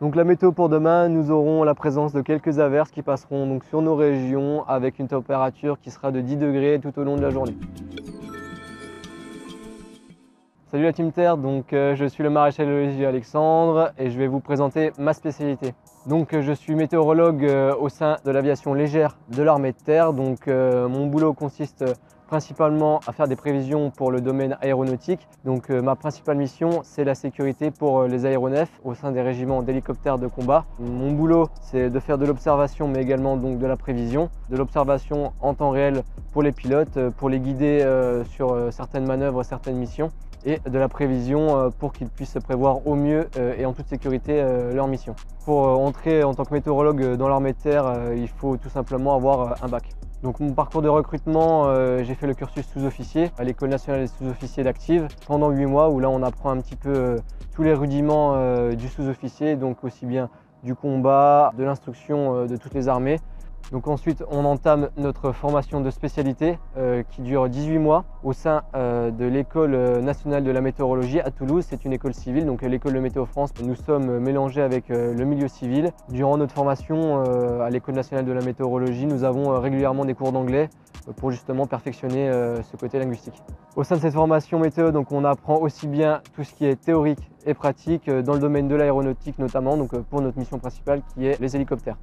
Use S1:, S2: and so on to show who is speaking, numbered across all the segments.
S1: Donc la météo pour demain, nous aurons la présence de quelques averses qui passeront donc sur nos régions avec une température qui sera de 10 degrés tout au long de la journée. Salut la Team Terre, je suis le maréchal de logis Alexandre et je vais vous présenter ma spécialité. Je suis météorologue au sein de l'aviation légère de l'armée de terre. Mon boulot consiste principalement à faire des prévisions pour le domaine aéronautique. Ma principale mission, c'est la sécurité pour les aéronefs au sein des régiments d'hélicoptères de combat. Mon boulot, c'est de faire de l'observation, mais également de la prévision. De l'observation en temps réel pour les pilotes, pour les guider sur certaines manœuvres, certaines missions, et de la prévision pour qu'ils puissent prévoir au mieux et en toute sécurité leur mission. Pour entrer en tant que météorologue dans l'armée de terre, il faut tout simplement avoir un bac. Donc mon parcours de recrutement, j'ai fait le cursus sous-officier à l'École nationale des sous-officiers d'active pendant 8 mois où là on apprend un petit peu tous les rudiments du sous-officier, donc aussi bien du combat, de l'instruction de toutes les armées. Donc ensuite, on entame notre formation de spécialité qui dure 18 mois au sein de l'École nationale de la météorologie à Toulouse. C'est une école civile, donc l'école de Météo France. Nous sommes mélangés avec le milieu civil. Durant notre formation à l'École nationale de la météorologie, nous avons régulièrement des cours d'anglais pour justement perfectionner ce côté linguistique. Au sein de cette formation météo, on apprend aussi bien tout ce qui est théorique et pratique dans le domaine de l'aéronautique notamment, pour notre mission principale qui est les hélicoptères.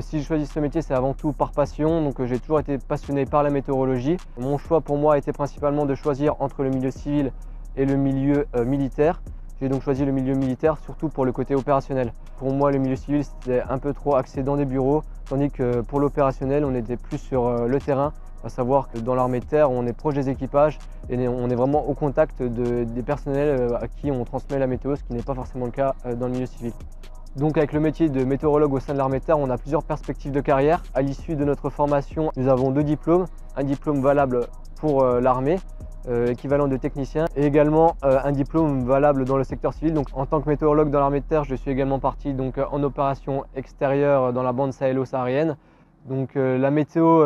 S1: Si je choisis ce métier, c'est avant tout par passion. J'ai toujours été passionné par la météorologie. Mon choix pour moi était principalement de choisir entre le milieu civil et le milieu militaire. J'ai donc choisi le milieu militaire surtout pour le côté opérationnel. Pour moi, le milieu civil, c'était un peu trop axé dans des bureaux, tandis que pour l'opérationnel, on était plus sur le terrain. À savoir que dans l'armée de terre, on est proche des équipages et on est vraiment au contact des personnels à qui on transmet la météo, ce qui n'est pas forcément le cas dans le milieu civil. Donc avec le métier de météorologue au sein de l'armée de terre, on a plusieurs perspectives de carrière. À l'issue de notre formation, nous avons 2 diplômes. Un diplôme valable pour l'armée, équivalent de technicien, et également un diplôme valable dans le secteur civil. Donc en tant que météorologue dans l'armée de terre, je suis également parti en opération extérieure dans la bande sahélo-saharienne. La météo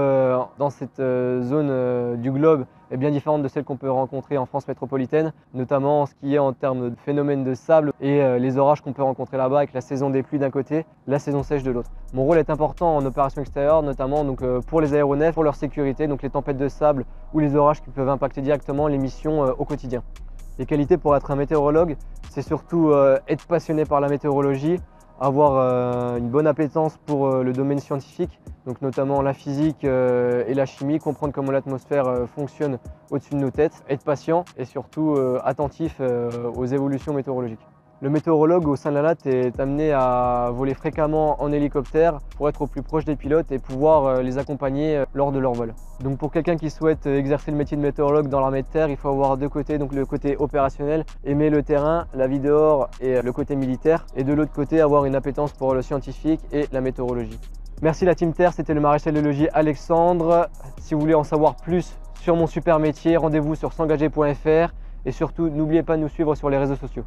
S1: dans cette zone du globe est bien différente de celle qu'on peut rencontrer en France métropolitaine, notamment en ce qui est en termes de phénomènes de sable et les orages qu'on peut rencontrer là-bas avec la saison des pluies d'un côté, la saison sèche de l'autre. Mon rôle est important en opération extérieure, notamment pour les aéronefs, pour leur sécurité, donc les tempêtes de sable ou les orages qui peuvent impacter directement les missions au quotidien. Les qualités pour être un météorologue, c'est surtout être passionné par la météorologie, avoir une bonne appétence pour le domaine scientifique, donc notamment la physique et la chimie, comprendre comment l'atmosphère fonctionne au-dessus de nos têtes, être patient et surtout attentif aux évolutions météorologiques. Le météorologue au sein de la LAT est amené à voler fréquemment en hélicoptère pour être au plus proche des pilotes et pouvoir les accompagner lors de leur vol. Donc pour quelqu'un qui souhaite exercer le métier de météorologue dans l'armée de terre, il faut avoir 2 côtés, donc le côté opérationnel, aimer le terrain, la vie dehors et le côté militaire, et de l'autre côté avoir une appétence pour le scientifique et la météorologie. Merci la Team Terre, c'était le maréchal de logis Alexandre. Si vous voulez en savoir plus sur mon super métier, rendez-vous sur s'engager.fr et surtout n'oubliez pas de nous suivre sur les réseaux sociaux.